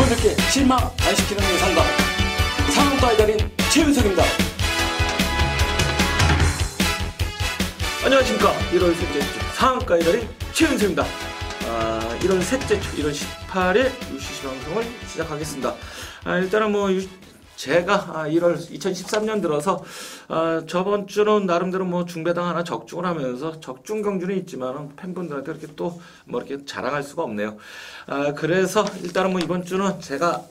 팬분들께 실망 안 시키는 예상가 상한가의 달인 최윤석입니다. 안녕하십니까. 1월 셋째 주 상한가의 달인 최윤석입니다. 1월 셋째 주 1월 18일 UCC 방송을 시작하겠습니다. 일단은 뭐 제가 2013년 들어서 저번 주는 나름대로 뭐 중배당 하나 적중을 하면서 적중 경주는 있지만 팬분들한테 이렇게 또 뭐 이렇게 자랑할 수가 없네요. 그래서 일단은 뭐 이번 주는 제가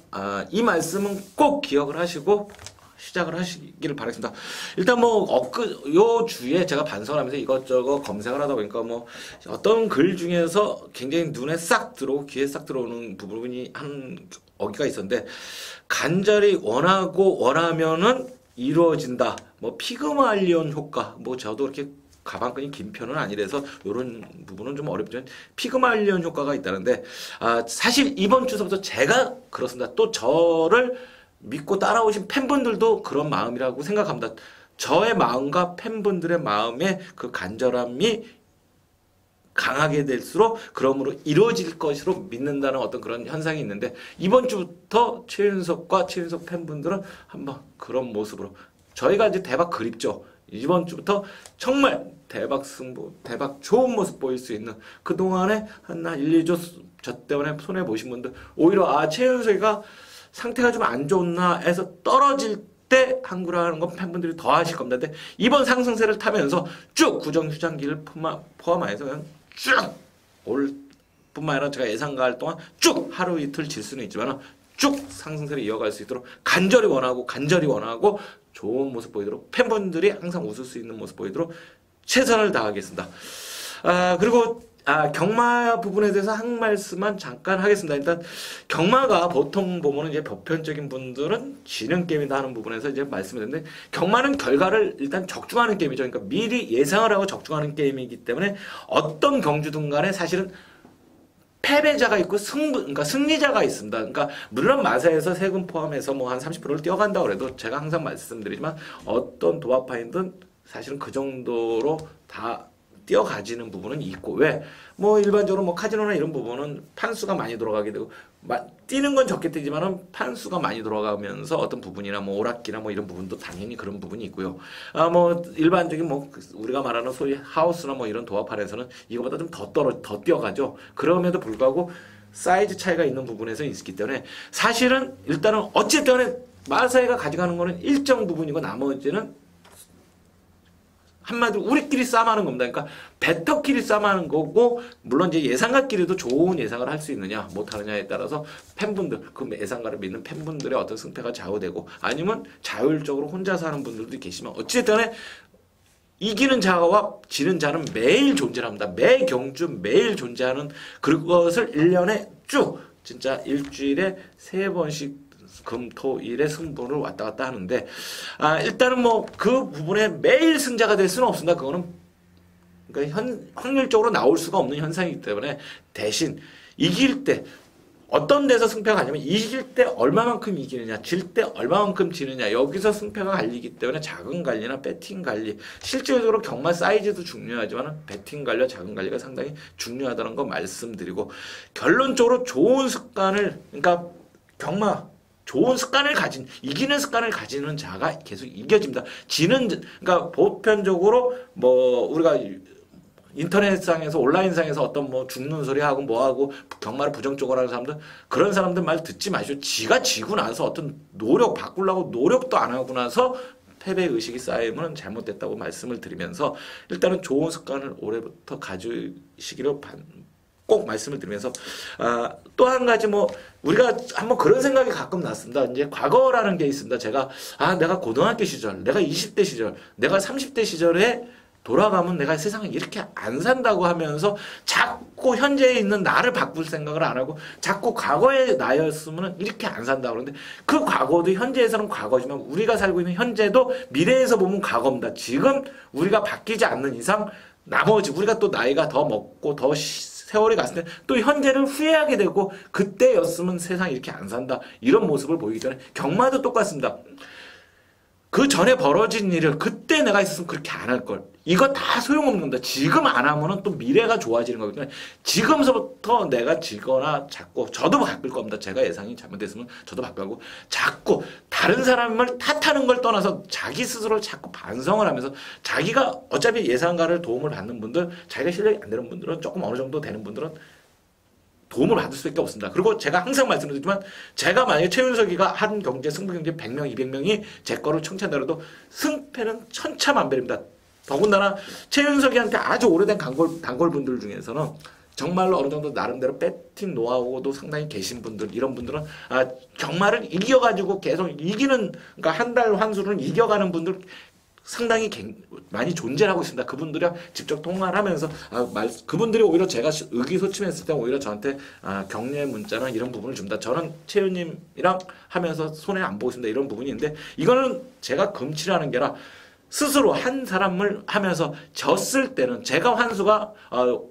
이 말씀은 꼭 기억을 하시고 시작을 하시기를 바라겠습니다. 일단 뭐 요 주에 제가 반성을 하면서 이것저것 검색을 하다 보니까 뭐 어떤 글 중에서 굉장히 눈에 싹 들어오고 귀에 싹 들어오는 부분이 한 어기가 있었는데, 간절히 원하고 원하면은 이루어진다. 뭐 피그말리온 효과. 뭐 저도 이렇게 가방끈이 긴 편은 아니라서 이런 부분은 좀 어렵지만 피그말리온 효과가 있다는데, 사실 이번 주서부터 제가 그렇습니다. 또 저를 믿고 따라오신 팬분들도 그런 마음이라고 생각합니다. 저의 마음과 팬분들의 마음의 그 간절함이 강하게 될수록 그러므로 이루어질 것으로 믿는다는 어떤 그런 현상이 있는데, 이번 주부터 최윤석과 최윤석 팬분들은 한번 그런 모습으로 저희가 이제 대박 그립죠. 이번 주부터 정말 대박 승부, 대박 좋은 모습 보일 수 있는, 그동안에 한 1, 2주 저 때문에 손해보신 분들 오히려 최윤석이가 상태가 좀 안 좋나 해서 떨어질 때 한구라는 건 팬분들이 더 하실 겁니다. 근데 이번 상승세를 타면서 쭉 구정 휴장기를 포함해서 그냥 쭉 올 뿐만 아니라 제가 예상가 할 동안 쭉 하루 이틀 질 수는 있지만 쭉 상승세를 이어갈 수 있도록 간절히 원하고 좋은 모습 보이도록, 팬분들이 항상 웃을 수 있는 모습 보이도록 최선을 다하겠습니다. 그리고 경마 부분에 대해서 한 말씀만 잠깐 하겠습니다. 일단 경마가 보통 보면은 이제 보편적인 분들은 지능 게임이다 하는 부분에서 이제 말씀을 했는데, 경마는 결과를 일단 적중하는 게임이죠. 그러니까 미리 예상을 하고 적중하는 게임이기 때문에 어떤 경주든 간에 사실은 패배자가 있고 그러니까 승리자가 있습니다. 그러니까 물론 마사에서 세금 포함해서 뭐 한 30%를 뛰어간다고 해도 제가 항상 말씀드리지만 어떤 도박파인든 사실은 그 정도로 다 뛰어가지는 부분은 있고, 왜? 뭐 일반적으로 뭐 카지노나 이런 부분은 판수가 많이 돌아가게 되고, 뛰는 건 적게 뛰지만은 판수가 많이 돌아가면서 어떤 부분이나 뭐 오락기나 뭐 이런 부분도 당연히 그런 부분이 있고요. 뭐 일반적인 뭐 우리가 말하는 소위 하우스나 뭐 이런 도합판에서는 이거보다 좀 더 뛰어가죠. 그럼에도 불구하고 사이즈 차이가 있는 부분에서 있기 때문에 사실은 일단은 어쨌든 마사회가 가져가는 거는 일정 부분이고 나머지는 한마디로 우리끼리 싸움하는 겁니다. 그러니까 배터끼리 싸움하는 거고, 물론 이제 예상가끼리도 좋은 예상을 할 수 있느냐 못하느냐에 따라서 팬분들, 그 예상가를 믿는 팬분들의 어떤 승패가 좌우되고, 아니면 자율적으로 혼자서 하는 분들도 계시면 어찌됐든 이기는 자와 지는 자는 매일 존재합니다. 매 경주 매일 존재하는 그것을 1년에 쭉 진짜 일주일에 3번씩 금, 토, 일의 승부를 왔다 갔다 하는데, 일단은 뭐 그 부분에 매일 승자가 될 수는 없습니다. 그거는 그러니까 확률적으로 나올 수가 없는 현상이기 때문에, 대신 이길 때 어떤 데서 승패가 가냐면 이길 때 얼마만큼 이기느냐, 질 때 얼마만큼 지느냐, 여기서 승패가 갈리기 때문에 작은 관리나 배팅 관리, 실질적으로 경마 사이즈도 중요하지만 배팅 관리와 작은 관리가 상당히 중요하다는 거 말씀드리고, 결론적으로 좋은 습관을, 그러니까 경마 좋은 습관을 이기는 습관을 가지는 자가 계속 이겨집니다. 그러니까 보편적으로 뭐 우리가 인터넷상에서 온라인상에서 어떤 뭐 죽는 소리 하고 뭐 하고 경마를 부정적으로 하는 사람들, 그런 사람들 말 듣지 마시고, 지가 지고 나서 어떤 바꾸려고 노력도 안 하고 나서 패배 의식이 쌓이면 잘못됐다고 말씀을 드리면서, 일단은 좋은 습관을 올해부터 가지시기를 꼭 말씀을 드리면서, 또 한 가지 뭐 우리가 한번 그런 생각이 가끔 났습니다. 이제 과거라는 게 있습니다. 제가 내가 고등학교 시절, 내가 20대 시절, 내가 30대 시절에 돌아가면 내가 세상에 이렇게 안 산다고 하면서 자꾸 현재에 있는 나를 바꿀 생각을 안 하고 자꾸 과거의 나였으면 이렇게 안 산다고 그러는데, 그 과거도 현재에서는 과거지만 우리가 살고 있는 현재도 미래에서 보면 과거입니다. 지금 우리가 바뀌지 않는 이상 나머지 우리가 또 나이가 더 먹고 더 세월이 갔을 때 또 현재를 후회하게 되고, 그때였으면 세상이 이렇게 안 산다 이런 모습을 보이기 때문에 경마도 똑같습니다. 그 전에 벌어진 일을 그때 내가 있었으면 그렇게 안 할 걸, 이거 다 소용없는 겁니다. 지금 안 하면은 또 미래가 좋아지는 거거든요. 지금서부터 내가 지거나 자꾸 저도 바뀔 겁니다. 제가 예상이 잘못됐으면 저도 바뀌고 자꾸 다른 사람을 탓하는 걸 떠나서 자기 스스로 자꾸 반성을 하면서 자기가 어차피 예상가를 도움을 받는 분들, 자기가 실력이 안 되는 분들은 조금 어느 정도 되는 분들은 도움을 받을 수밖에 없습니다. 그리고 제가 항상 말씀드리지만 제가 만약에 최윤석이가 한 경제 승부경제 100명, 200명이 제 거를 청취한다고 해도 승패는 천차만별입니다. 더군다나 최윤석이한테 아주 오래된 단골분들 중에서는 정말로 어느 정도 나름대로 배팅 노하우도 상당히 계신 분들, 이런 분들은 경마를 이겨가지고 계속 이기는, 그러니까 한 달 환수를 이겨가는 분들 상당히 많이 존재하고 있습니다. 그분들이랑 직접 통화를 하면서 그분들이 오히려 제가 의기소침했을 때 오히려 저한테 격려 문자나 이런 부분을 줍니다. 저는 최윤님이랑 하면서 손해 안 보고 있습니다. 이런 부분이 있는데 이거는 제가 금치라는 게 아니라 스스로 한 사람을 하면서 졌을 때는 제가 환수가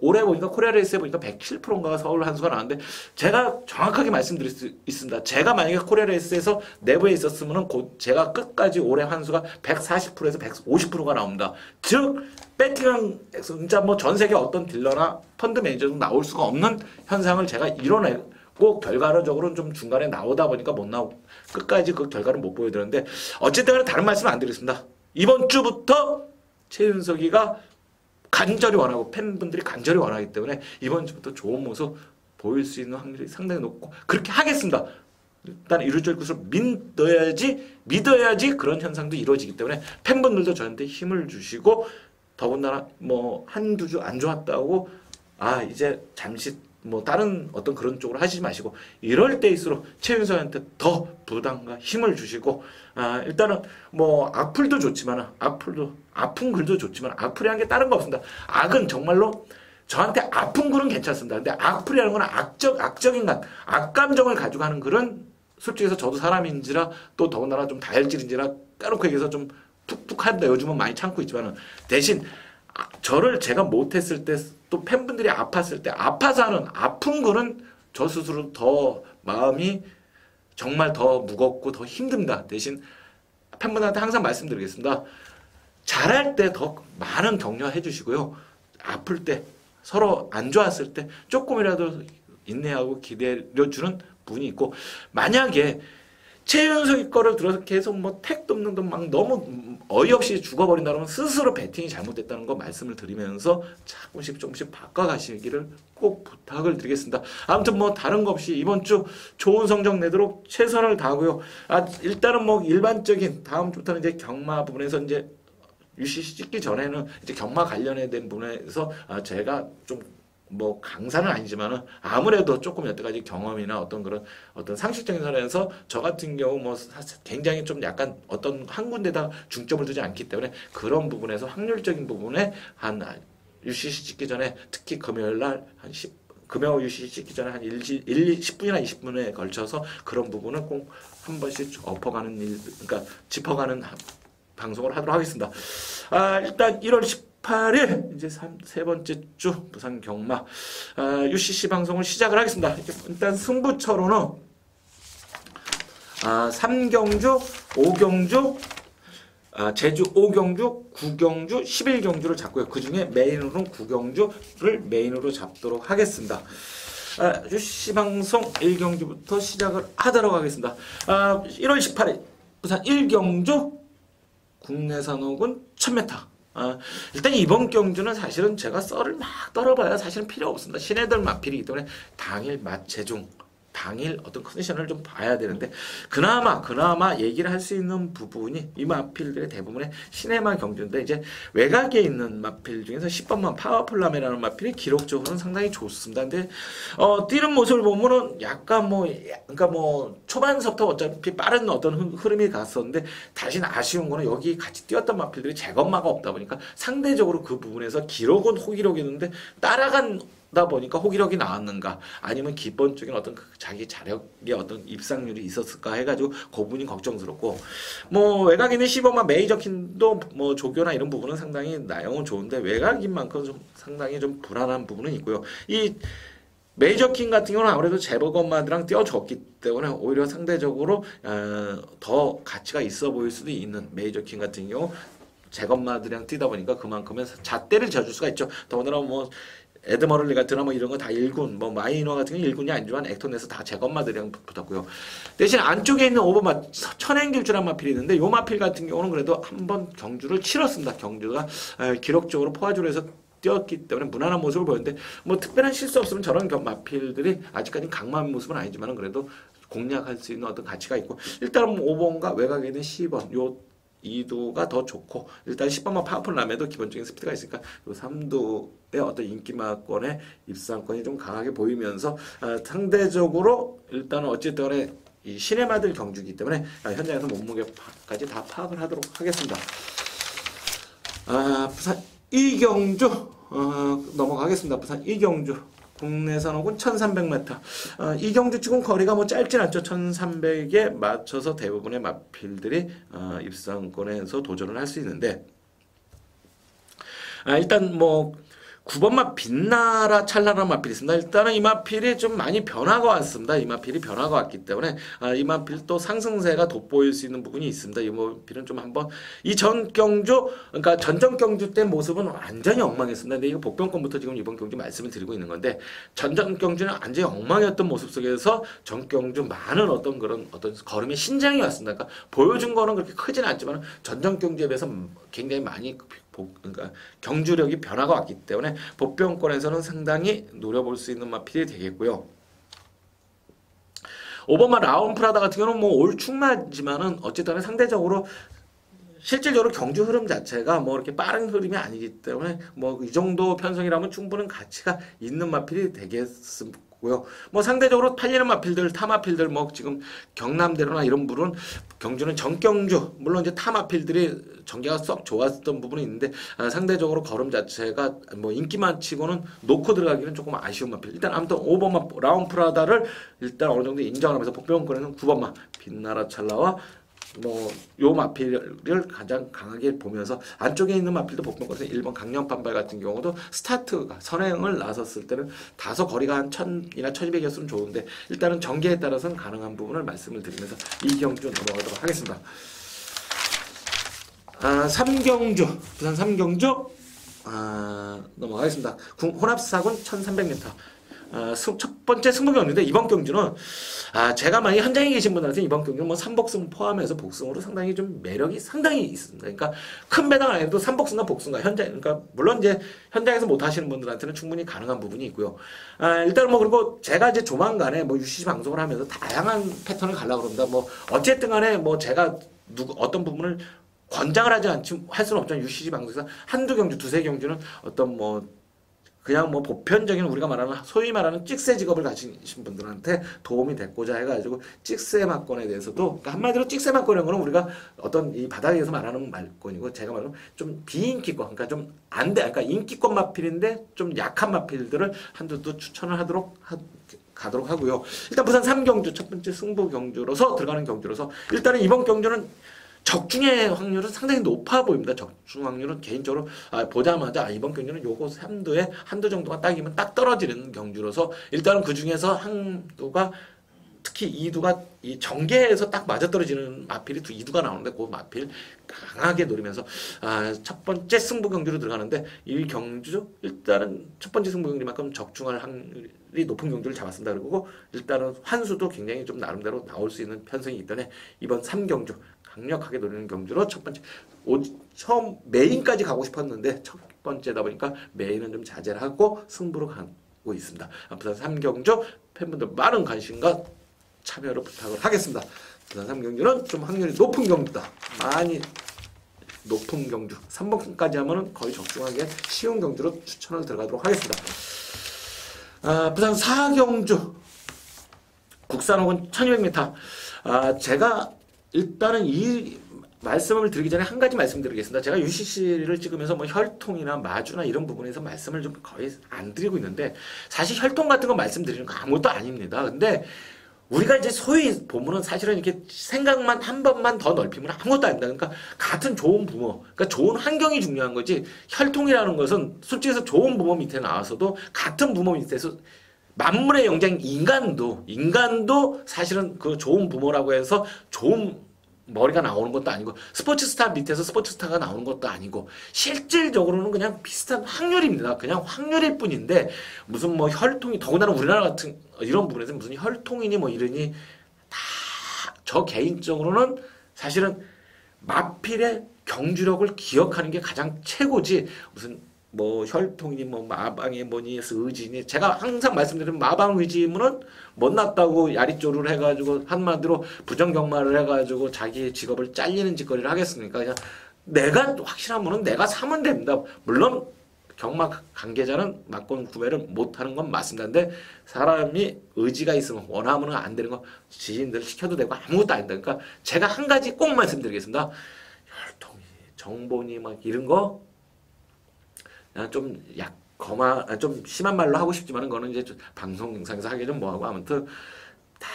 올해 보니까 코리아레이스에 보니까 107%인가 서울 환수가 나왔는데 제가 정확하게 말씀드릴 수 있습니다. 제가 만약에 코리아레이스에서 내부에 있었으면 곧 제가 끝까지 올해 환수가 140%에서 150%가 나옵니다. 즉 배팅은 진짜 뭐 전 세계 어떤 딜러나 펀드 매니저도 나올 수가 없는 현상을 제가 이뤄내고 결과적으로는 좀 중간에 나오다 보니까 못 나오고 끝까지 그 결과를 못 보여드렸는데 어쨌든 간에 다른 말씀 안 드리겠습니다. 이번 주부터 최윤석이가 간절히 원하고 팬분들이 간절히 원하기 때문에 이번 주부터 좋은 모습 보일 수 있는 확률이 상당히 높고 그렇게 하겠습니다. 일단 이루어질 것을 믿어야지 그런 현상도 이루어지기 때문에 팬분들도 저한테 힘을 주시고 더군다나 뭐 한두 주 안 좋았다고 이제 잠시 뭐 다른 어떤 그런 쪽으로 하시지 마시고 이럴 때일수록 최윤석한테 더 부담과 힘을 주시고 일단은 뭐 악플도 좋지만 아픈 글도 좋지만 악플이라는 게 다른 거 없습니다. 악은 정말로 저한테 아픈 글은 괜찮습니다. 근데 악플이라는 건 악적인 악감정을 가지고 하는 글은 솔직히 해서 저도 사람인지라 또 더군다나 좀 다혈질인지라 까놓고 얘기해서 좀 툭툭한다. 요즘은 많이 참고 있지만 대신 저를 제가 못했을 때 또 팬분들이 아팠을 때 아파서 하는 아픈 글은 저 스스로 더 마음이 정말 더 무겁고 더 힘듭니다. 대신 팬분들한테 항상 말씀드리겠습니다. 잘할 때 더 많은 격려해 주시고요. 아플 때 서로 안 좋았을 때 조금이라도 인내하고 기다려주는 분이 있고 만약에 최윤석이 거를 들어서 계속 뭐 택도 없는 돈 막 너무 어이없이 죽어버린다 그러면 스스로 배팅이 잘못됐다는 거 말씀을 드리면서 조금씩 바꿔가시기를 꼭 부탁을 드리겠습니다. 아무튼 뭐 다른 거 없이 이번 주 좋은 성적 내도록 최선을 다하고요. 일단은 뭐 일반적인 다음 주부터는 이제 경마 부분에서 이제 UCC 찍기 전에는 이제 경마 관련에 대한 부분에서 제가 좀 뭐 강사는 아니지만은 아무래도 조금 여태까지 경험이나 어떤 그런 어떤 상식적인 선에서 저 같은 경우 뭐 굉장히 좀 약간 어떤 한 군데다 중점을 두지 않기 때문에 그런 부분에서 확률적인 부분에 한 UCC 찍기 전에 특히 금요일 날 한 금요 UCC 찍기 전에 한 10분이나 20분에 걸쳐서 그런 부분을 꼭 한 번씩 엎어가는 그러니까 짚어가는 방송을 하도록 하겠습니다. 일단 1월 18일 이제 세 번째 주 부산 경마 UCC 방송을 시작을 하겠습니다. 일단 승부처로는 3경주, 5경주, 제주 5경주, 9경주, 11경주를 잡고요. 그 중에 메인으로는 9경주를 메인으로 잡도록 하겠습니다. UCC 방송 1경주부터 시작을 하도록 하겠습니다. 1월 18일 부산 1경주 국내산 혹은 1000m. 일단 이번 경주는 사실은 제가 썰을 막 떨어봐야 사실은 필요 없습니다. 신애들 마필이기 때문에 당일 맛 제중, 당일 어떤 컨디션을 좀 봐야 되는데 그나마 얘기를 할 수 있는 부분이 이 마필들의 대부분의 시내마 경주인데 이제 외곽에 있는 마필 중에서 10번만 파워풀라메라는 마필이 기록적으로는 상당히 좋습니다. 근데 뛰는 모습을 보면은 약간 그러니까 초반서부터 어차피 빠른 어떤 흐름이 갔었는데 다신 아쉬운 거는 여기 같이 뛰었던 마필들이 제것마가 없다 보니까 상대적으로 그 부분에서 기록은 호기록이었는데 따라간다 보니까 호기록이 나왔는가 아니면 기본적인 어떤 자기 자력의 어떤 입상률이 있었을까 해가지고 그 부분이 걱정스럽고 뭐 외곽에 있는 시범만 메이저킨도 뭐 조교나 이런 부분은 상당히 나영은 좋은데 외곽인 만큼 좀 상당히 좀 불안한 부분은 있고요. 이 메이저킹 같은 경우는 아무래도 제버건마드랑 뛰어줬기 때문에 오히려 상대적으로 더 가치가 있어 보일 수도 있는 메이저킹 같은 경우 제것마들이랑 뛰다 보니까 그만큼은 잣대를 지어줄 수가 있죠. 더군다나 뭐 에드머럴리 같은 뭐 이런 거 다 1군, 뭐 마이너 같은 게 1군이 아니지만 액톤에서 다 제것마들이랑 붙었고요. 대신 안쪽에 있는 오버마 천행길주란 마필이 있는데 요 마필 같은 경우는 그래도 한번 경주를 치렀습니다. 경주가 기록적으로 포화주로 해서 뛰었기 때문에 무난한 모습을 보였는데 뭐 특별한 실수 없으면 저런 마필들이 아직까지는 강한 모습은 아니지만 그래도 공략할 수 있는 어떤 가치가 있고 일단은 5번과 외곽에 있는 10번 요 2두가 더 좋고 일단 10번만 파워풀 남에도 기본적인 스피드가 있으니까 요 3두의 어떤 인기마권의 입상권이 좀 강하게 보이면서 상대적으로 일단은 어쨌든 간에 이 시네마들 경주이기 때문에 현장에서 몸무게까지 다 파악을 하도록 하겠습니다. 부산 이경주 넘어가겠습니다. 부산 이경주 국내산 혹은 1300m. 이경주 지금 거리가 뭐 짧진 않죠. 1300에 맞춰서 대부분의 마필들이 입상권에서 도전을 할 수 있는데 일단 뭐 9번마 빛나라 찰나라는 마필이 있습니다. 일단은 이 마필이 좀 많이 변화가 왔습니다. 이 마필이 변화가 왔기 때문에 이 마필 또 상승세가 돋보일 수 있는 부분이 있습니다. 이 마필은 좀 한번 이 전경주 그러니까 전전 경주 때 모습은 완전히 엉망했습니다. 근데 이거 복병권부터 지금 이번 경주 말씀을 드리고 있는 건데 전전 경주는 완전히 엉망이었던 모습 속에서 전 경주 많은 어떤 그런 어떤 걸음의 신장이 왔습니다. 그러니까 보여준 거는 그렇게 크지는 않지만 전전 경주에 비해서 굉장히 많이 그러니까 경주력이 변화가 왔기 때문에 복병권에서는 상당히 노려볼 수 있는 마필이 되겠고요. 5번마 라운프라다 같은 경우는 뭐 올충마지만은 어쨌든 상대적으로 실질적으로 경주 흐름 자체가 뭐 이렇게 빠른 흐름이 아니기 때문에 뭐 이 정도 편성이라면 충분한 가치가 있는 마필이 되겠습니다. 뭐 상대적으로 팔리는 마필들, 타 마필들 뭐 지금 경남대로나 이런 부분 경주는 전경주 물론 이제 타 마필들이 전개가 썩 좋았던 부분이 있는데 상대적으로 걸음 자체가 뭐 인기만 치고는 놓고 들어가기는 조금 아쉬운 마필. 일단 아무튼 5번마 라운프라다를 일단 어느 정도 인정하면서 복병권에는 9번마 빛나라 찰나와 뭐 요 마필을 가장 강하게 보면서 안쪽에 있는 마필도 복병권에서 1번 강령판발 같은 경우도 스타트가 선행을 나섰을 때는 다소 거리가 한 1000이나 1200이었으면 좋은데 일단은 전개에 따라서는 가능한 부분을 말씀을 드리면서 이 경주 넘어가도록 하겠습니다. 3경주 부산 3경주 넘어가겠습니다. 혼합사군 1300m 첫 번째 승부 경주인데 이번 경주는 제가 만약 현장에 계신 분들한테 이번 경주는 뭐 3복승 포함해서 복승으로 상당히 좀 매력이 상당히 있습니다. 그러니까 큰 배당 안 해도 3복승과 복승과 그러니까 물론 이제 현장에서 못 하시는 분들한테는 충분히 가능한 부분이 있고요. 일단 뭐 그리고 제가 이제 조만간에 뭐 UCC 방송을 하면서 다양한 패턴을 가려고 그럽니다. 뭐 어쨌든 간에 뭐 제가 어떤 부분을 권장을 하지 않지 할 수는 없잖아요. UCC 방송에서 한두 경주, 두세 경주는 어떤 뭐 그냥 뭐 보편적인 우리가 말하는 소위 말하는 찍새 직업을 가지신 분들한테 도움이 됐고자 해가지고 찍새 막권에 대해서도 그러니까 한마디로 찍새 막권이라는 거는 우리가 어떤 이 바닥에서 말하는 말권이고 제가 말하는 좀 비인기권 그러니까 좀 안 돼 그러니까 인기권 마필인데 좀 약한 마필들을 한두 추천을 가도록 하고요. 일단 부산 3경주 첫 번째 승부 경주로서 들어가는 경주로서 일단은 이번 경주는 적중의 확률은 상당히 높아 보입니다. 적중 확률은 개인적으로 보자마자 이번 경주는 요거 3두에 한두 정도가 딱이면 딱 떨어지는 경주로서 일단은 그 중에서 한두가 특히 2두가 이 전개에서 딱 맞아떨어지는 마필이 2두가 나오는데 그 마필 강하게 노리면서 첫 번째 승부 경주로 들어가는데 이 경주 일단은 첫 번째 승부 경주만큼 적중할 확률이 높은 경주를 잡았습니다. 그리고 일단은 환수도 굉장히 좀 나름대로 나올 수 있는 편성이기 때문에 이번 3경주 강력하게 노리는 경주로 첫 번째 처음 메인까지 가고 싶었는데 첫 번째다 보니까 메인은 좀 자제를 하고 승부로 가고 있습니다. 부산 3경주 팬분들 많은 관심과 참여를 부탁을 하겠습니다. 부산 3경주는 좀 확률이 높은 경주다. 많이 높은 경주 3번까지 하면은 거의 적중하게 쉬운 경주로 추천을 들어가도록 하겠습니다. 부산 4경주 국산 혹은 1200m 제가 일단은 이 말씀을 드리기 전에 한 가지 말씀드리겠습니다. 제가 UCC를 찍으면서 뭐 혈통이나 마주나 이런 부분에서 말씀을 좀 거의 안 드리고 있는데 사실 혈통 같은 거 말씀드리는 거 아무것도 아닙니다. 근데 우리가 이제 소위 보면은 사실은 이렇게 생각만 한 번만 더 넓히면 아무것도 아닙니다. 그러니까 같은 좋은 부모, 그러니까 좋은 환경이 중요한 거지 혈통이라는 것은 솔직히 해서 좋은 부모 밑에 나와서도 같은 부모 밑에서 만물의 영장 인간도 사실은 그 좋은 부모라고 해서 좋은 머리가 나오는 것도 아니고 스포츠스타 밑에서 스포츠스타가 나오는 것도 아니고 실질적으로는 그냥 비슷한 확률입니다. 그냥 확률일 뿐인데 무슨 뭐 혈통이 더군다나 우리나라 같은 이런 부분에서 무슨 혈통이니 뭐 이러니 다 저 개인적으로는 사실은 마필의 경주력을 기억하는 게 가장 최고지 무슨 뭐 혈통이니 뭐 마방이 뭐니 의지니 제가 항상 말씀드리는 마방 의지문은 못났다고 야리쪼를 해가지고 한마디로 부정경마를 해가지고 자기의 직업을 잘리는 짓거리를 하겠습니까? 그냥 내가 확실한 분은 내가 사면 됩니다. 물론 경마 관계자는 막권 구매를 못하는 건 맞습니다. 근데 사람이 의지가 있으면 원하면 안 되는 거 지인들 시켜도 되고 아무것도 아니다. 그러니까 제가 한 가지 꼭 말씀드리겠습니다. 혈통이 정보니 막 이런 거 좀 좀 심한 말로 하고 싶지만은 그거는 이제 좀 방송 영상에서 하기 좀 뭐하고 아무튼 다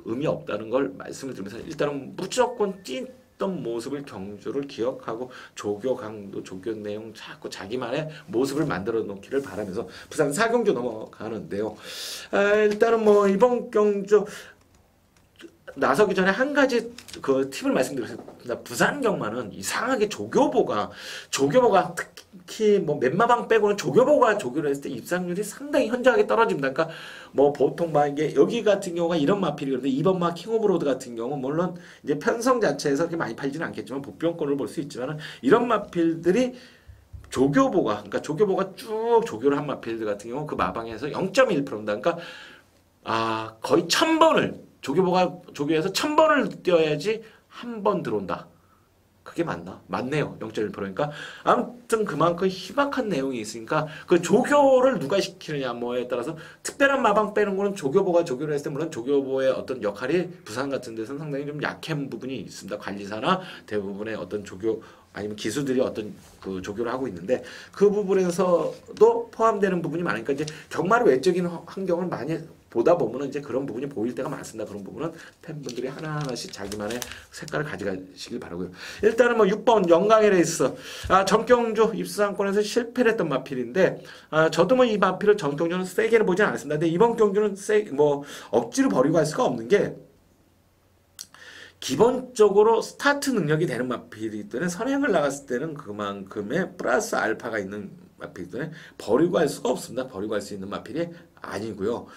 의미 없다는 걸 말씀을 드리면서 일단은 무조건 뛰던 모습을 경주를 기억하고 조교 강도 조교 내용 자꾸 자기만의 모습을 만들어 놓기를 바라면서 부산 사경주 넘어가는데요. 일단은 뭐 이번 경주 나서기 전에 한 가지 그 팁을 말씀드리겠습니다. 부산 경마는 이상하게 조교보가 특히 뭐 맨마방 빼고는 조교보가 조교를 했을 때 입상률이 상당히 현저하게 떨어집니다. 그러니까 뭐 보통 막 이게 여기 같은 경우가 이런 마필이거든요. 이번 마 킹 오브 로드 같은 경우 물론 이제 편성 자체에서 그렇게 많이 팔지는 않겠지만 보병권을 볼 수 있지만은 이런 마필들이 그러니까 조교보가 쭉 조교를 한 마필들 같은 경우 그 마방에서 0.1%입니다. 그러니까 거의 1000번을 조교에서 1000번을 뛰어야지 한 번 들어온다. 그게 맞나? 맞네요. 0.1%니까. 아무튼 그만큼 희박한 내용이 있으니까 그 조교를 누가 시키느냐 뭐에 따라서 특별한 마방 빼는 거는 조교보가 조교를 했을 때 물론 조교보의 어떤 역할이 부산 같은 데서는 상당히 좀 약한 부분이 있습니다. 관리사나 대부분의 어떤 조교 아니면 기수들이 어떤 그 조교를 하고 있는데 그 부분에서도 포함되는 부분이 많으니까 이제 경마를 외적인 환경을 많이 보다 보면은 이제 그런 부분이 보일 때가 많습니다. 그런 부분은 팬분들이 하나하나씩 자기만의 색깔을 가져가시길 바라고요. 일단은 뭐 6번 영광의 레이스 정경주 입상권에서 실패를 했던 마필인데 저도 뭐 이 마필을 정경주는 세게는 보진 않았습니다. 근데 이번 경주는 뭐 억지로 버리고 할 수가 없는 게 기본적으로 스타트 능력이 되는 마필이기 때문에 선행을 나갔을 때는 그만큼의 플러스 알파가 있는 마필이기 때문에 버리고 할 수가 없습니다. 버리고 할 수 있는 마필이 아니고요.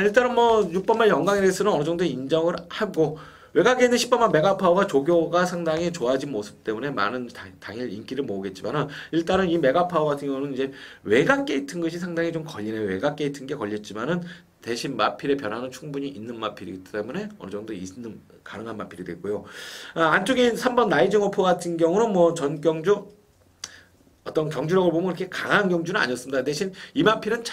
일단은 뭐 6번만 영광의 레이스는 어느 정도 인정을 하고 외곽에 있는 10번만 메가파워가 조교가 상당히 좋아진 모습 때문에 많은 당일 인기를 모으겠지만은 일단은 이 메가파워 같은 경우는 이제 외곽 게이트인 것이 상당히 좀 걸리네요. 외곽 게이트인 게 걸렸지만은 대신 마필의 변화는 충분히 있는 마필이기 때문에 어느 정도 가능한 마필이 됐고요. 안쪽에 있는 3번 나이징 오프 같은 경우는 뭐 전경주 어떤 경주력을 보면 그렇게 강한 경주는 아니었습니다. 대신 이 마필은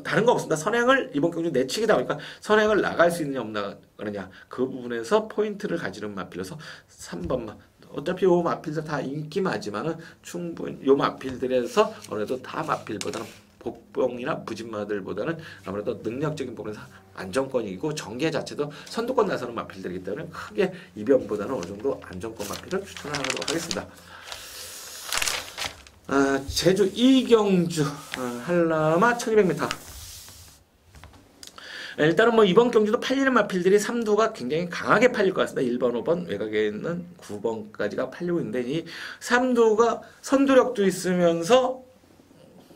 다른 거 없습니다. 선행을 이번 경주 내치기다 보니까 선행을 나갈 수 있느냐 없느냐 그러냐 그 부분에서 포인트를 가지는 마필이어서 3번만 어차피 요 마필들 다 인기마지만은 충분히 요 마필들에서 아무래도 다 마필보다는 복병이나 부진마들보다는 아무래도 능력적인 부분에서 안정권이고 전개 자체도 선두권 나서는 마필들이기 때문에 크게 이변보다는 어느 정도 안정권 마필을 추천하도록 하겠습니다. 제주 이경주 한라마 1200m 일단은 뭐 이번 경주도 팔리는 마필들이 3두가 굉장히 강하게 팔릴 것 같습니다. 1번, 5번, 외곽에 있는 9번까지가 팔리고 있는데 이 3두가 선두력도 있으면서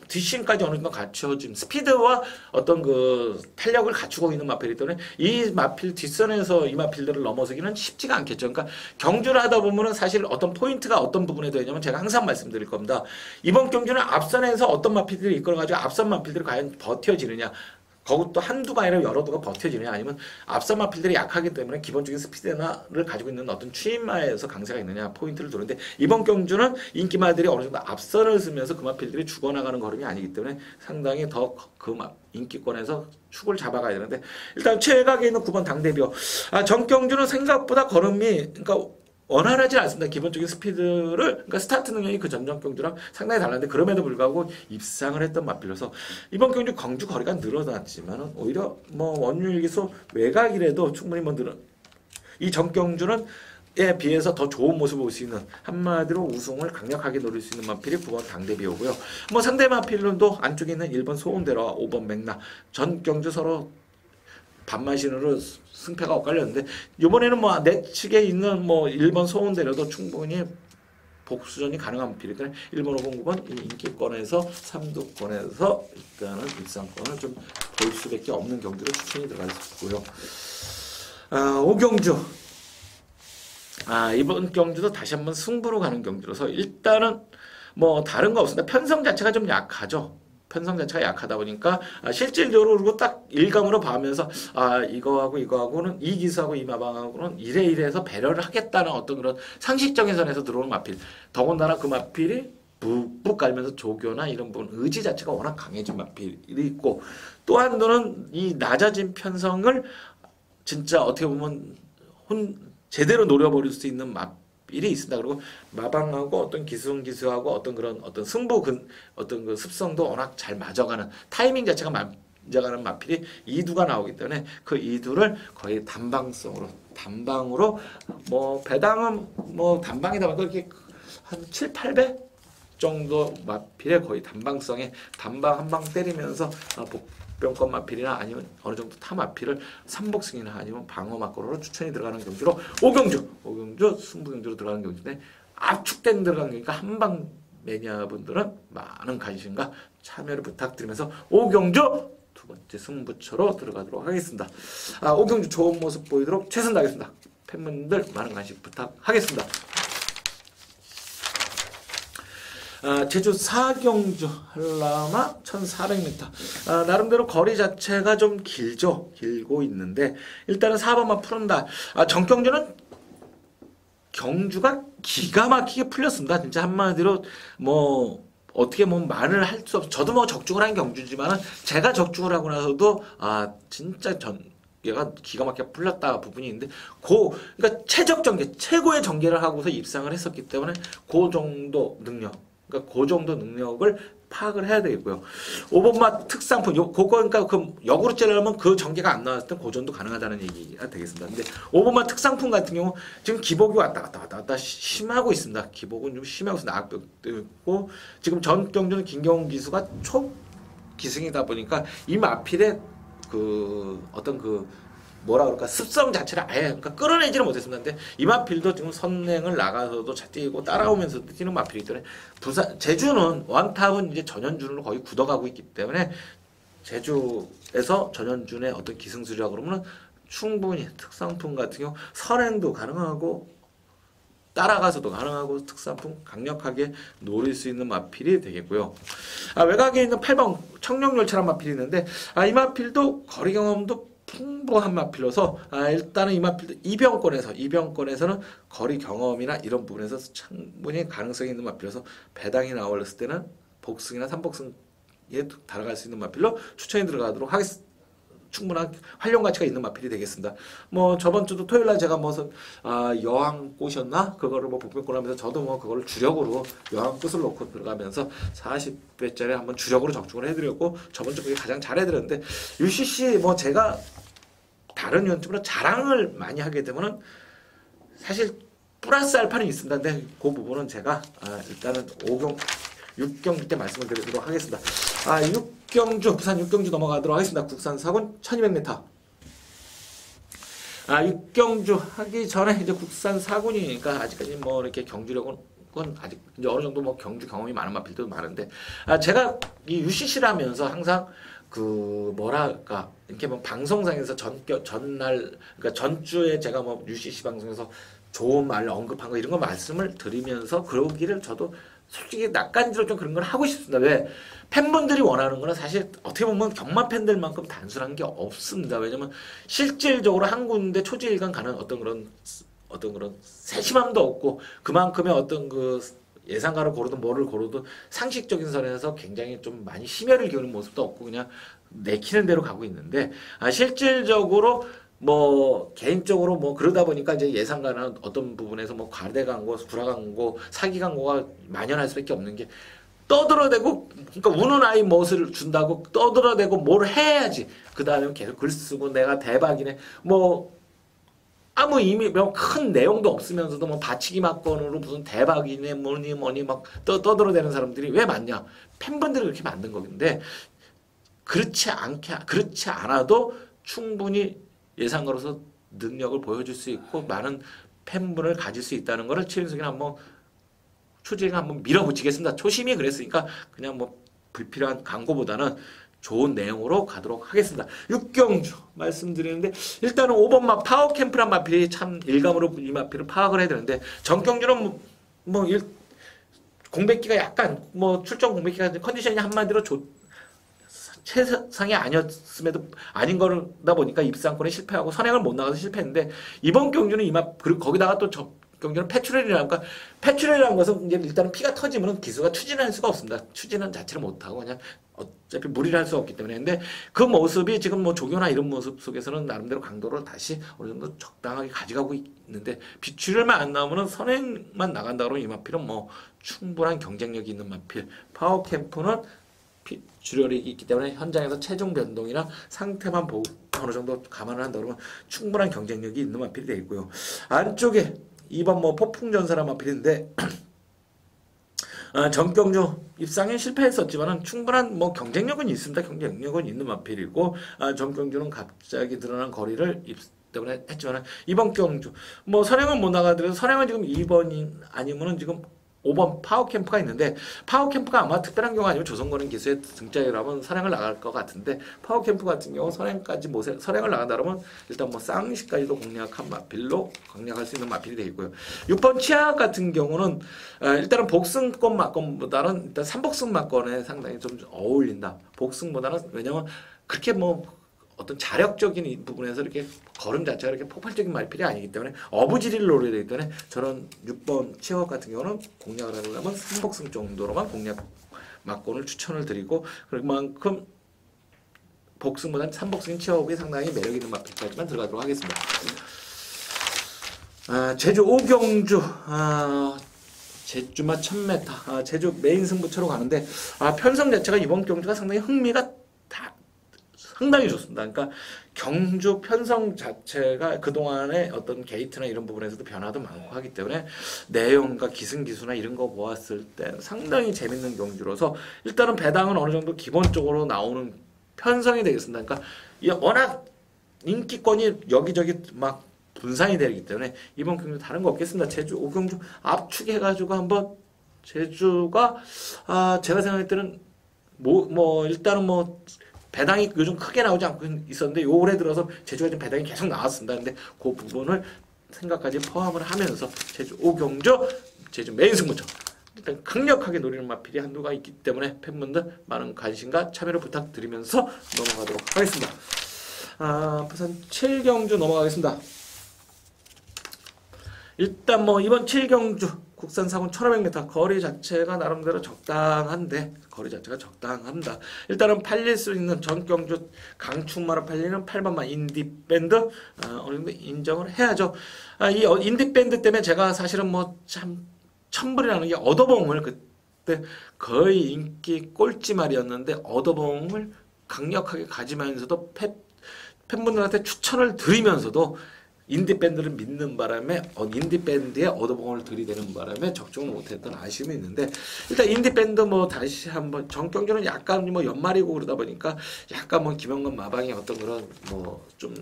뒷심까지 어느 정도 갖춰진 스피드와 어떤 그 탄력을 갖추고 있는 마필이기 때문에 이 마필 뒷선에서 이 마필들을 넘어서기는 쉽지가 않겠죠. 그러니까 경주를 하다 보면은 사실 어떤 포인트가 어떤 부분에 되냐면 제가 항상 말씀드릴 겁니다. 이번 경주는 앞선에서 어떤 마필들이 이끌어가지고 앞선 마필들이 과연 버텨지느냐. 그것도 한두가 아니라 여러 두가 버텨지느냐 아니면 앞선 마필들이 약하기 때문에 기본적인 스피드를 가지고 있는 어떤 추임마에서 강세가 있느냐 포인트를 두는데 이번 경주는 인기마들이 어느 정도 앞선을 쓰면서 그 마필들이 죽어나가는 걸음이 아니기 때문에 상당히 더 그 인기권에서 축을 잡아가야 되는데 일단 최각에 있는 9번 당대비어 정경주는 생각보다 걸음이 그러니까 원활하지 않습니다. 기본적인 스피드를 그러니까 스타트 능력이 그 전전 경주랑 상당히 달랐는데 그럼에도 불구하고 입상을 했던 마필로서 이번 경주 경주 거리가 늘어났지만 오히려 뭐 원율기소 외곽이라도 충분히 이 전경주는 에 비해서 더 좋은 모습을 볼 수 있는 한마디로 우승을 강력하게 노릴 수 있는 마필이 9번 당대비오고요. 뭐 상대 마필론도 안쪽에 있는 1번 소운대로와 5번 맥나 전 경주 서로 반마신으로 승패가 엇갈렸는데 이번에는 뭐 내 측에 있는 뭐 1번 소원대로도 충분히 복수전이 가능한 마필이기 때문에 1번, 5번, 9번 인기권에서 3두권에서 일단은 일상권을 좀 볼 수밖에 없는 경기로 추천이 들어가 있고요. 5경주. 이번 경주도 다시 한번 승부로 가는 경기로서 일단은 뭐 다른 거 없습니다. 편성 자체가 좀 약하죠. 편성 자체가 약하다 보니까 실질적으로 그리고 딱 일감으로 봐면서 이거하고는 이 기수하고 이 마방하고는 이래서 배려를 하겠다는 어떤 그런 상식적인 선에서 들어오는 마필. 더군다나 그 마필이 묵묵 깔면서 조교나 이런 부분 의지 자체가 워낙 강해진 마필이 있고 또 한도는 이 낮아진 편성을 진짜 어떻게 보면 제대로 노려버릴 수 있는 마필이 있습니다. 그리고 마방하고 어떤 기수하고 어떤 승부 어떤 그 습성도 워낙 잘 맞아가는 타이밍 자체가 맞아가는 마필이 이두가 나오기 때문에 그 이두를 거의 단방으로 뭐 배당은 뭐 단방이다 보니까 이렇게 한 7, 8배 정도 마필의 거의 단방성에 단방 한 방 때리면서 복병권 마필이나 아니면 어느 정도 타 마필을 삼복승이나 아니면 방어 막고로 추천이 들어가는 경기로 5경주 승부 경주로 들어가는 경기인데 압축된 들어가는 경기니까 한방 매니아분들은 많은 관심과 참여를 부탁드리면서 5경주 두 번째 승부처로 들어가도록 하겠습니다. 5경주 좋은 모습 보이도록 최선 다하겠습니다. 팬분들 많은 관심 부탁하겠습니다. 제주 4경주 한라마 1400m. 나름대로 거리 자체가 좀 길고 있는데 일단은 4번만 푸른다. 정경주는 경주가 기가 막히게 풀렸습니다. 진짜 한마디로 뭐 어떻게 뭐 말을 할 수 없어. 저도 뭐 적중을 한 경주지만은 제가 적중을 하고 나서도 진짜 얘가 기가 막히게 풀렸다 부분이 있는데 그러니까 최적 전개 최고의 전개를 하고서 입상을 했었기 때문에 그 정도 능력. 그러니까 그 정도 능력을 파악을 해야 되겠고요. 5번마 특상품, 그러니까 그 역으로 째려면 그 전개가 안 나왔을 때 고전도 가능하다는 얘기가 되겠습니다. 근데 5번마 특상품 같은 경우 지금 기복이 왔다 갔다 심하고 있습니다. 기복은 좀 심하고 있습니다. 악벽도 있고 지금 전 경주는 김경훈 기수가 초 기승이다 보니까 이 마필의 뭐라 그럴까 습성 자체를 아예 그러니까 끌어내지는 못했습니다. 근데 이 마필도 지금 선행을 나가서도 뛰고 따라오면서도 뛰는 마필이기 때문에 제주는 원탑은 이제 전현준으로 거의 굳어가고 있기 때문에 제주에서 전현준의 어떤 기승술이라 그러면은 충분히 특상품 같은 경우 선행도 가능하고 따라가서도 가능하고 특상품 강력하게 노릴 수 있는 마필이 되겠고요. 외곽에 있는 8번 청룡열차란 마필이 있는데 이 마필도 거리 경험도 풍부한 마필로서 일단은 이 마필도 이병권에서는 거리 경험이나 이런 부분에서 충분히 가능성이 있는 마필로서 배당이 나올렸을 때는 복승이나 삼복승에 달아갈 수 있는 마필로 추천이 들어가도록 하겠습니다. 충분한 활용 가치가 있는 마필이 되겠습니다. 뭐 저번 주도 토요일 날 제가 여왕꽃이었나 그거를 복병권 하면서 저도 뭐 그거를 주력으로 여왕꽃을 놓고 들어가면서 40배짜리 한번 주력으로 적중을 해드렸고 저번 주 그게 가장 잘 해드렸는데 UCC 뭐 제가 다른 위원팀으로 자랑을 많이 하게 되면은 사실 플러스 알파는 있습니다. 근데 그 부분은 제가 일단은 6경주 때 말씀을 드리도록 하겠습니다. 부산 6경주 넘어가도록 하겠습니다. 국산 사군 1200m. 6경주 하기 전에 이제 국산 사군이니까 아직까지 뭐 이렇게 경주력은 아직 이제 어느 정도 뭐 경주 경험이 많은 마필도 많은데 제가 이 UCC를 하면서 항상 뭐랄까 이렇게 뭐 방송상에서 그러니까 전주에 제가 뭐 UCC 방송에서 좋은 말 언급한 거 이런 거 말씀을 드리면서 그러기를 저도 솔직히 낯간지로 좀 그런 걸 하고 싶습니다. 왜? 팬분들이 원하는 거는 사실 어떻게 보면 경마 팬들만큼 단순한 게 없습니다. 왜냐면 실질적으로 한 군데 초지일관 가는 어떤 그런 세심함도 없고 그만큼의 어떤 예상가를 고르든 뭐를 고르든 상식적인 선에서 굉장히 좀 많이 심혈을 기울이는 모습도 없고 그냥 내키는 대로 가고 있는데 실질적으로 뭐 개인적으로 뭐 그러다 보니까 이제 예상가는 어떤 부분에서 뭐 과대 광고, 불화 광고, 사기 광고가 만연할 수밖에 없는 게 떠들어대고 그러니까 우는 아이 멋을 준다고 떠들어대고 뭘 해야지 그 다음에 계속 글 쓰고 내가 대박이네 뭐 아무 의미 큰 내용도 없으면서도 뭐 받치기 막건으로 무슨 대박이네 뭐니 막 떠들어대는 사람들이 왜 많냐 팬분들이 그렇게 만든 건데 그렇지 않아도 충분히 예상으로서 능력을 보여줄 수 있고 많은 팬분을 가질 수 있다는 것을 최윤석이는 한번 추진을 한번 밀어붙이겠습니다. 초심이 그랬으니까 그냥 뭐 불필요한 광고보다는 좋은 내용으로 가도록 하겠습니다. 6경주 말씀드리는데 일단은 5번마 파워캠프란 마필이 참 일감으로 이 마필을 파악을 해야 되는데 전경주는 공백기가 약간 뭐 출전 공백기가 컨디션이 한마디로 최상이 아니었음에도 아닌 거다 보니까 입상권에 실패하고 선행을 못 나가서 실패했는데 이번 경주는 그리고 거기다가 또 경주는 패출혈이라니까 패출혈이라는 것은 이제 일단은 피가 터지면은 기수가 추진할 수가 없습니다. 추진은 자체를 못하고 그냥 어차피 무리를 할 수 없기 때문에. 근데 그 모습이 지금 뭐 조교나 이런 모습 속에서는 나름대로 강도를 다시 어느 정도 적당하게 가져가고 있는데 비출혈만 안 나오면은 선행만 나간다 그러면 이 마필은 뭐 충분한 경쟁력이 있는 마필. 파워캠프는 출혈이 있기 때문에 현장에서 체중 변동이나 상태만 보고 어느 정도 감안을 한다 그러면 충분한 경쟁력이 있는 마필이 되어 있고요. 안쪽에 2번 뭐 폭풍전사란 마필인데 전경주 입상에 실패했었지만은 충분한 뭐 경쟁력은 있습니다. 경쟁력은 있는 마필이고 전경주는 갑자기 드러난 거리를 때문에 했지만은 이번 경주 뭐 선행은 못 나가더라도 선행은 지금 2번이 아니면은 지금 5번 파워캠프가 있는데 파워캠프가 아마 특별한 경우 아니면 조선거는 기수의 등짝이라면 선행을 나갈 것 같은데 파워캠프 같은 경우 선행까지 선행을 나간다 그러면 일단 뭐 쌍시까지도 공략한 마필로 공략할 수 있는 마필이 되어 있고요. 6번 치아 같은 경우는 일단은 복승권 막건보다는 일단 3복승 막건에 상당히 좀 어울린다. 복승보다는 왜냐면 그렇게 뭐 어떤 자력적인 부분에서 이렇게 걸음 자체가 이렇게 폭발적인 마필이 아니기 때문에 어부지리를 노려야 되기 때문에 저는 6번 치어 같은 경우는 공략을 하려면 3복승 정도로만 공략 막권을 추천을 드리고 그만큼 복승보다는 3복승인 치어업이 상당히 매력 있는 마필까지만 들어가도록 하겠습니다. 제주 오경주 제주마 1000m 제주 메인 승부처로 가는데 편성 자체가 이번 경주가 상당히 흥미가 상당히 좋습니다. 그러니까 경주 편성 자체가 그동안의 어떤 게이트나 이런 부분에서도 변화도 많고 하기 때문에 내용과 기승기수나 이런 거 보았을 때 상당히 재밌는 경주로서 일단은 배당은 어느 정도 기본적으로 나오는 편성이 되겠습니다. 그러니까 워낙 인기권이 여기저기 막 분산이 되기 때문에 이번 경주 다른 거 없겠습니다. 제주 오경주 압축해가지고 한번 제주가 제가 생각할 때는 일단은 배당이 요즘 크게 나오지 않고 있었는데 올해 들어서 제주가 좀 배당이 계속 나왔습니다. 근데 그 부분을 생각까지 포함을 하면서 제주 오경주 제주 메인 승부처 일단 강력하게 노리는 마필이 한두가 있기 때문에 팬분들 많은 관심과 참여를 부탁드리면서 넘어가도록 하겠습니다. 부산 7경주 넘어가겠습니다. 일단 이번 7경주 국산 사군 1500m 거리 자체가 나름대로 적당한데 거리 자체가 적당합니다. 일단은 팔릴 수 있는 전경주 강충마로 팔리는 8번만 인디밴드 어느 정도 인정을 해야죠. 이 인디밴드 때문에 제가 사실은 참 천불이라는 게 어더봉을 그때 거의 인기 꼴찌말이었는데 어더봉을 강력하게 가지면서도 팬분들한테 추천을 드리면서도 인디밴드를 믿는 바람에 인디밴드에 어더봉을 들이대는 바람에 적중을 못했던 아쉬움이 있는데 일단 인디밴드 다시 한번 전경주는 약간 연말이고 그러다 보니까 약간 김영건 마방의 어떤 그런 좀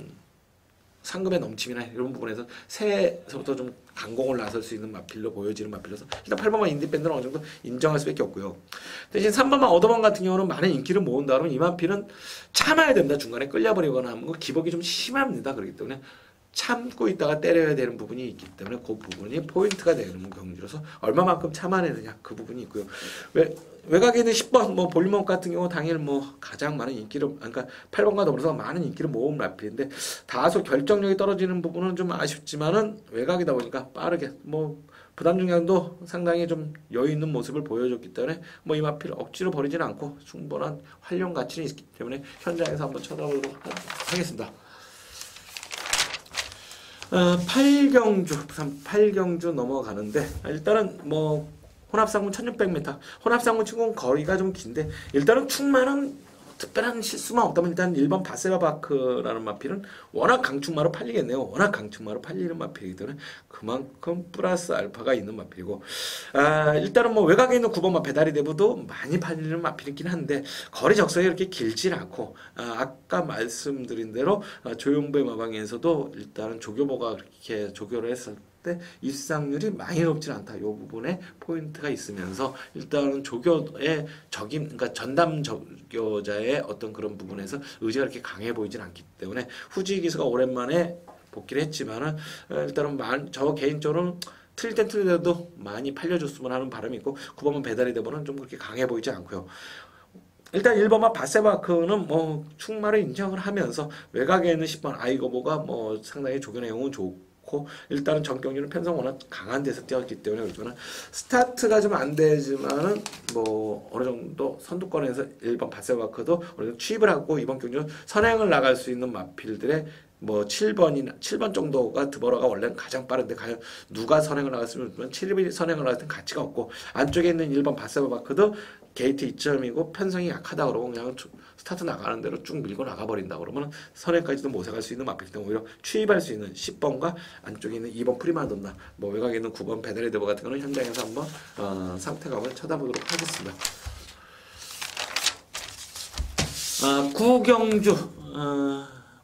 상금의 넘침이나 이런 부분에서 새해부터 좀 강공을 나설 수 있는 마필로 보여지는 마필로서 일단 8번만 인디밴드는 어느 정도 인정할 수밖에 없고요. 대신 3번만 어더봉 같은 경우는 많은 인기를 모은다 그러면 이 마필은 참아야 됩니다. 중간에 끌려버리거나 하는 거 기복이 좀 심합니다. 그렇기 때문에 참고 있다가 때려야 되는 부분이 있기 때문에 그 부분이 포인트가 되는 경주로서 얼마만큼 참아내느냐 그 부분이 있고요. 외곽에 있는 10번 볼륨업 같은 경우 당일 가장 많은 인기를 그러니까 8번과 더불어서 많은 인기를 모은 마필인데 다소 결정력이 떨어지는 부분은 좀 아쉽지만은 외곽이다 보니까 빠르게 부담 중량도 상당히 좀 여유 있는 모습을 보여줬기 때문에 이 마필을 억지로 버리지는 않고 충분한 활용 가치는 있기 때문에 현장에서 한번 쳐다보도록 하겠습니다. 8경주 부산 8경주 넘어가는데 일단은 혼합상군 1600m 혼합상군 친구는 거리가 좀 긴데 일단은 충마는 특별한 실수만 없다면 일단 1번 바세바바크라는 마필은 워낙 강축마로 팔리겠네요. 워낙 강축마로 팔리는 마필이기 때문에 그만큼 플러스 알파가 있는 마필이고, 일단은 뭐 외곽에 있는 9번 배달이 대부도 많이 팔리는 마필이긴 한데 거리 적성이 그렇게 길진 않고, 아까 말씀드린 대로 조용부의 마방에서도 일단은 조교보가 그렇게 조교를 했을 때 입상률이 많이 높진 않다. 이 부분에 포인트가 있으면서 일단은 조교의 그러니까 전담 조교자의 어떤 그런 부분에서 의지가 그렇게 강해 보이진 않기 때문에 후지 기수가 오랜만에 복귀를 했지만은 일단은 저 개인적으로는 틀릴 땐 틀리더라도 많이 팔려줬으면 하는 바람이 있고, 9번은 배달이 되면은 좀 그렇게 강해 보이지 않고요. 일단 1번만 바세바크는 뭐 충마를 인정을 하면서 외곽에 있는 10번 아이거보가 뭐 상당히 조교 내용은 좋고, 일단은 정경률은 편성 워낙 강한 데서 뛰었기 때문에 그러면 스타트가 좀 안 되지만은 뭐 어느 정도 선두권에서 1번 바세바크도 어느 정도 취입을 하고 이번 경기는 선행을 나갈 수 있는 마필들의 뭐 7번 정도가 드버러가 원래는 가장 빠른데 과연 누가 선행을 나갔으면 7이 선행을 나갈 땐 가치가 없고, 안쪽에 있는 1번 바세바크도 게이트 2점이고 편성이 약하다 그러고 그냥 스타트 나가는 대로 쭉 밀고 나가버린다 그러면 선행까지도 모색할 수 있는 마필 때문에 오히려 취입할 수 있는 10번과 안쪽에 있는 2번 프리마돈나, 뭐 외곽에 있는 9번 베데레데버 같은 거는 현장에서 한번 상태감을 쳐다보도록 하겠습니다. 구경주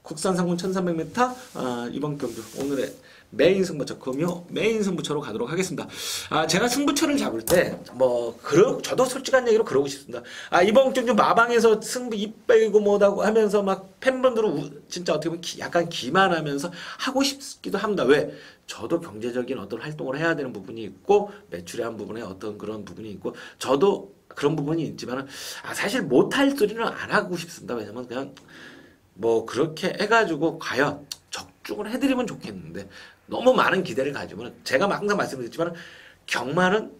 국산 상금 1300m 이번 경주 오늘의 메인 승부처, 금요 메인 승부처로 가도록 하겠습니다. 제가 승부처를 잡을 때 저도 솔직한 얘기로 그러고 싶습니다. 이번 경주 마방에서 승부 입 빼고 뭐다고 하면서 막 팬분들은 진짜 어떻게 보면 약간 기만하면서 하고 싶기도 합니다. 왜? 저도 경제적인 어떤 활동을 해야 되는 부분이 있고 매출에 한 부분에 어떤 그런 부분이 있고, 저도 그런 부분이 있지만 사실 못할 소리는 안 하고 싶습니다. 왜냐면 그냥 뭐 그렇게 해가지고 과연 적중을 해드리면 좋겠는데, 너무 많은 기대를 가지면 제가 항상 말씀드렸지만 경마는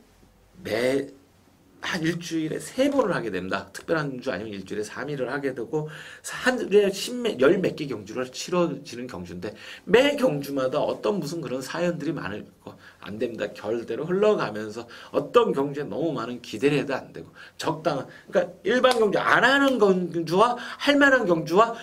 한 일주일에 3번을 하게 됩니다. 특별한 주 아니면 일주일에 3일을 하게 되고 하루에 열 몇 개 경주를 치러지는 경주인데 매 경주마다 어떤 무슨 그런 사연들이 많을 거 안 됩니다. 결대로 흘러가면서 어떤 경주에 너무 많은 기대를 해도 안 되고, 적당한, 그러니까 일반 경주 안 하는 경주와 할 만한 경주와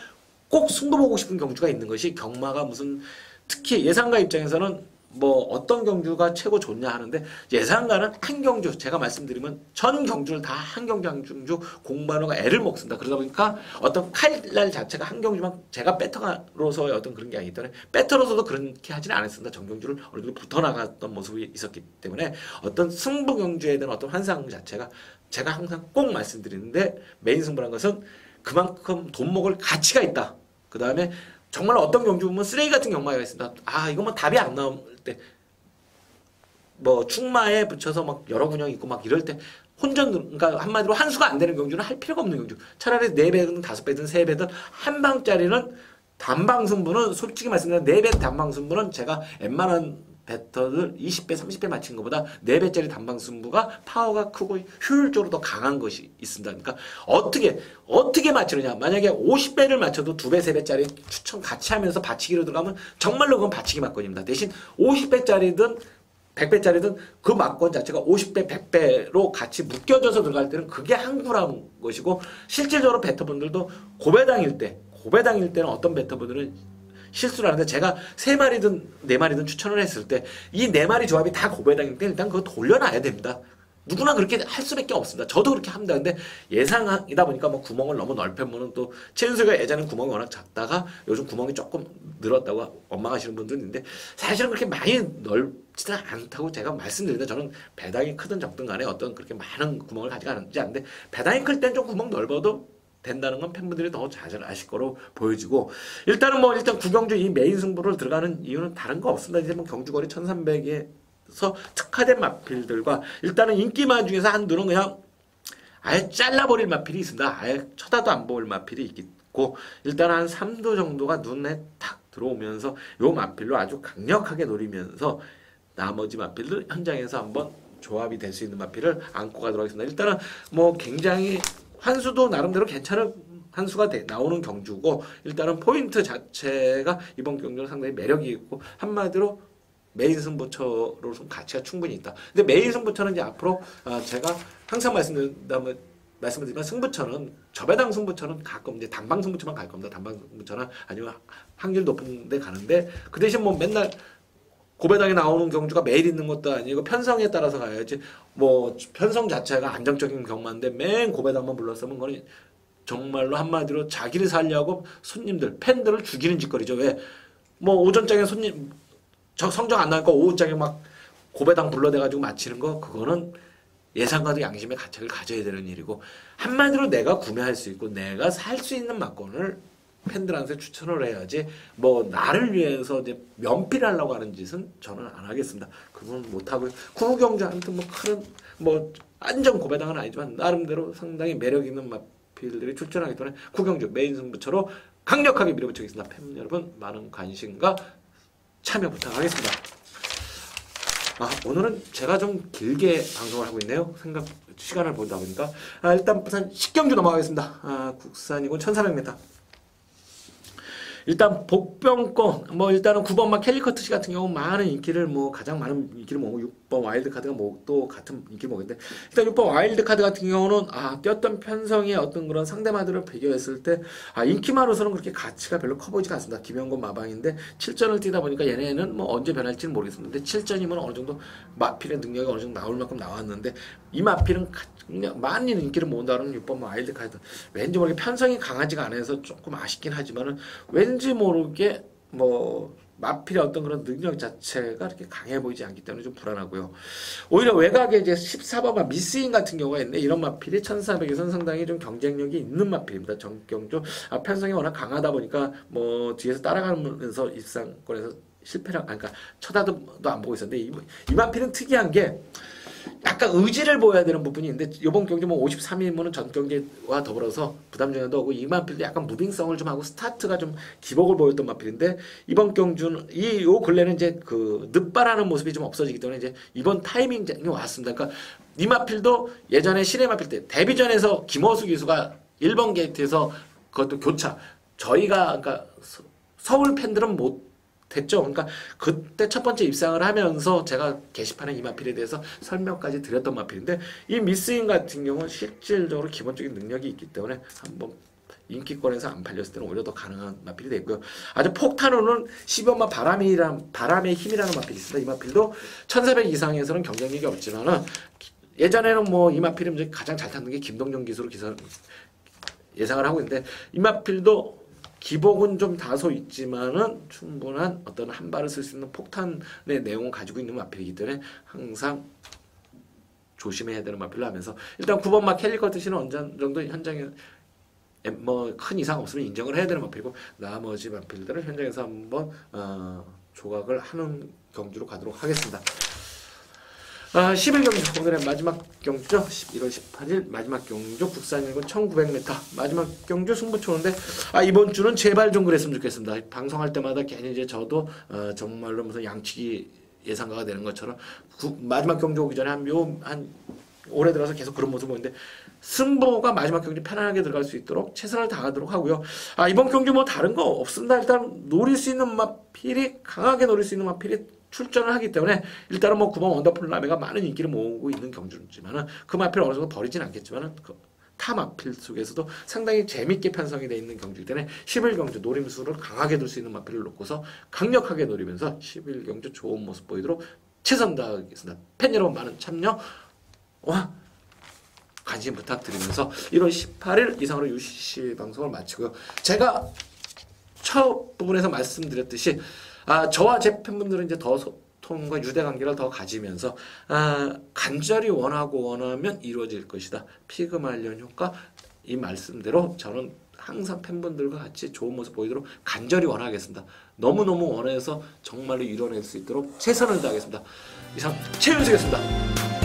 꼭 승부 보고 싶은 경주가 있는 것이 경마가 무슨, 특히 예상가 입장에서는 뭐 어떤 경주가 최고 좋냐 하는데, 예상가는 한 경주, 제가 말씀드리면 전 경주를 다 한 경주 한 경주 공부하는가 애를 먹습니다. 그러다 보니까 어떤 칼날 자체가 한 경주만 제가 배터로서의 어떤 그런 게 아니기 때문에, 배터로서도 그렇게 하지는 않았습니다. 전 경주를 어느 정도 붙어 나갔던 모습이 있었기 때문에 어떤 승부 경주에 대한 어떤 환상 자체가, 제가 항상 꼭 말씀드리는데, 메인 승부란 것은 그만큼 돈 먹을 가치가 있다. 그 다음에 정말 어떤 경주 보면 쓰레기 같은 경마가 있습니다. 이거만 답이 안 나올 때, 뭐 충마에 붙여서 막 여러 군형 있고 막 이럴 때 혼전, 그러니까 한마디로 환수가 안 되는 경주는 할 필요가 없는 경주. 차라리 4배든 5배든 3배든 한 방짜리는 단방승부는 솔직히 말씀드리면 4배 단방승부는 제가 웬만한 배터들 20배, 30배 맞힌 것보다 4배짜리 단방승부가 파워가 크고 효율적으로 더 강한 것이 있습니다. 그러니까 어떻게 맞추느냐. 만약에 50배를 맞춰도 2배, 3배짜리 추천 같이 하면서 받치기로 들어가면 정말로 그건 받치기 맞건입니다. 대신 50배짜리든 100배짜리든 그 막권 자체가 50배, 100배로 같이 묶여져서 들어갈 때는 그게 항구라는 것이고, 실질적으로 배터분들도 고배당일 때는 어떤 배터분들은 실수를 하는데, 제가 3마리든 4마리든 추천을 했을 때 이 4마리 조합이 다 고배당일 때 일단 그거 돌려놔야 됩니다. 누구나 그렇게 할 수밖에 없습니다. 저도 그렇게 합니다. 근데 예상이다 보니까 뭐 구멍을 너무 넓혀보는, 또 최은수가 예전에 구멍이 워낙 작다가 요즘 구멍이 조금 늘었다고 원망하시는 분들도 있는데, 사실은 그렇게 많이 넓지는 않다고 제가 말씀드리는데, 저는 배당이 크든 적든 간에 어떤 그렇게 많은 구멍을 가지고 않는데, 배당이 클 땐 좀 구멍 넓어도 된다는 건 팬분들이 더 잘 아실 거로 보여지고, 일단 구경주 이 메인 승부를 들어가는 이유는 다른 거 없습니다. 이제 뭐 경주거리 1300에서 특화된 마필들과, 일단은 인기마 중에서 한두는 그냥 아예 잘라버릴 마필이 있습니다. 아예 쳐다도 안 볼 마필이 있고, 일단 한 3도 정도가 눈에 탁 들어오면서 요 마필로 아주 강력하게 노리면서 나머지 마필들 현장에서 한번 조합이 될 수 있는 마필을 안고 가도록 하겠습니다. 일단은 뭐 굉장히 한수도 나름대로 괜찮은 한수가 나오는 경주고, 일단은 포인트 자체가 이번 경주는 상당히 매력이 있고, 한마디로 메인 승부처로 좀 가치가 충분히 있다. 근데 메인 승부처는 이제 앞으로 제가 항상 말씀드린다면 말씀을 드리면 승부처는 저배당 승부처는 가끔 이제 단방 승부처만 갈 겁니다. 단방 승부처나 아니면 확률 높은 데 가는데 그 대신 뭐 맨날 고배당에 나오는 경주가 매일 있는 것도 아니고 편성에 따라서 가야지 뭐 편성 자체가 안정적인 경마인데 맨 고배당만 불렀으면 그거는 정말로 한마디로 자기를 살려고 손님들 팬들을 죽이는 짓거리죠. 왜 뭐 오전장에 손님 저 성적 안 나니까 오후장에 막 고배당 불러대가지고 마치는 거 그거는 예상과도 양심의 가책을 가져야 되는 일이고 한마디로 내가 구매할 수 있고 내가 살 수 있는 막권을 팬들한테 추천을 해야지 뭐 나를 위해서 이제 면피를 하려고 하는 짓은 저는 안 하겠습니다. 그건 못 하고요. 구경주한테 뭐 큰 뭐 안전 고배당은 아니지만 나름대로 상당히 매력 있는 마필들이 출전하기 때문에 구경주 메인 승부처로 강력하게 밀어붙이겠습니다. 팬 여러분 많은 관심과 참여 부탁하겠습니다. 오늘은 제가 좀 길게 방송을 하고 있네요. 시간을 보다 보니까. 일단 부산 식경주 넘어가겠습니다. 국산이고 1400m. 일단 복병권 뭐 일단은 9번마 캘리커트시 같은 경우 많은 인기를 가장 많은 인기를 모으고 6번 와일드 카드가 또 같은 인기를 모으는데 일단 6번 와일드 카드 같은 경우는 뛰었던 편성의 어떤 그런 상대마들을 비교했을 때 인기만으로서는 그렇게 가치가 별로 커 보이지가 않습니다. 김영건 마방인데 7전을 뛰다 보니까 얘네는 뭐 언제 변할지는 모르겠습니다. 7전이면 어느 정도 마필의 능력이 어느 정도 나올 만큼 나왔는데 이 마필은 그냥 많은 인기를 모은다는 6번 와일드 카드 왠지 모르게 편성이 강하지가 않아서 조금 아쉽긴 하지만은 왠지 모르게 뭐 마필의 어떤 그런 능력 자체가 그렇게 강해 보이지 않기 때문에 좀 불안하고요. 오히려 외곽에 이제 14번마 미스인 같은 경우가 있는데 이런 마필이 1400에서는 상당히 좀 경쟁력이 있는 마필입니다. 정경주 편성이 워낙 강하다 보니까 뭐 뒤에서 따라가면서 입상권에서 실패를 그러니까 쳐다도 안 보고 있었는데 이 마필은 특이한 게 약간 의지를 보여야 되는 부분이 있는데 이번 경기 뭐 53이면은 전 경기와 더불어서 부담정도 오고 이 마필도 약간 무빙성을 좀 하고 스타트가 좀 기복을 보였던 마필인데 이번 경주는 요 근래는 이제 그 늦바라는 모습이 좀 없어지기 때문에 이제 이번 타이밍이 왔습니다. 그러니까 이 마필도 예전에 시내 마필 때 데뷔전에서 김호수 기수가 1번 게이트에서 그것도 교차 저희가 그러니까 서울 팬들은 못 됐죠. 그러니까 그때 첫 번째 입상을 하면서 제가 게시판에 이 마필에 대해서 설명까지 드렸던 마필인데 이 미스인 같은 경우는 실질적으로 기본적인 능력이 있기 때문에 한번 인기권에서 안 팔렸을 때는 오히려 더 가능한 마필이 됐고요. 아주 폭탄으로는 10번마 바람의 힘이라는 마필이 있습니다. 이 마필도 1400 이상에서는 경쟁력이 없지만은 예전에는 뭐 이 마필은 가장 잘 탔는 게 김동정 기수로 예상을 하고 있는데 이 마필도 기복은 좀 다소 있지만은 충분한 어떤 한 발을 쓸 수 있는 폭탄의 내용을 가지고 있는 마필이기 때문에 항상 조심해야 되는 마필로 하면서 일단 9번마 캘리커트시는 어느 정도 현장에 뭐 큰 이상 없으면 인정을 해야 되는 마필이고 나머지 마필들은 현장에서 한번 조각을 하는 경주로 가도록 하겠습니다. 11경주 오늘의 마지막 경주죠. 11월 18일 마지막 경주 국산일군 1900m 마지막 경주 승부처인데 이번 주는 제발 좀 그랬으면 좋겠습니다. 방송할 때마다 괜히 이제 저도 정말로 무슨 양치기 예상가가 되는 것처럼 마지막 경주 오기 전에 한 올해 들어서 계속 그런 모습을 보이는데 승부가 마지막 경주 편안하게 들어갈 수 있도록 최선을 다하도록 하고요. 이번 경주 뭐 다른 거 없습니다. 일단 노릴 수 있는 마필이 강하게 노릴 수 있는 마필이 출전을 하기 때문에 일단은 뭐 9번 원더풀 라메가 많은 인기를 모으고 있는 경주지만은 그 마필을 어느 정도 버리진 않겠지만은 타 마필 속에서도 상당히 재밌게 편성이 되어 있는 경주이기 때문에 11경주 노림수를 강하게 둘 수 있는 마필을 놓고서 강력하게 노리면서 11경주 좋은 모습 보이도록 최선 다하겠습니다. 팬 여러분 많은 참여와 관심 부탁드리면서 1월 18일 이상으로 UCC 방송을 마치고요. 제가 첫 부분에서 말씀드렸듯이 저와 제 팬분들은 이제 더 소통과 유대관계를 더 가지면서 간절히 원하면 이루어질 것이다. 피그말리온 효과 이 말씀대로 저는 항상 팬분들과 같이 좋은 모습 보이도록 간절히 원하겠습니다. 너무너무 원해서 정말로 이뤄낼 수 있도록 최선을 다하겠습니다. 이상 최윤수였습니다.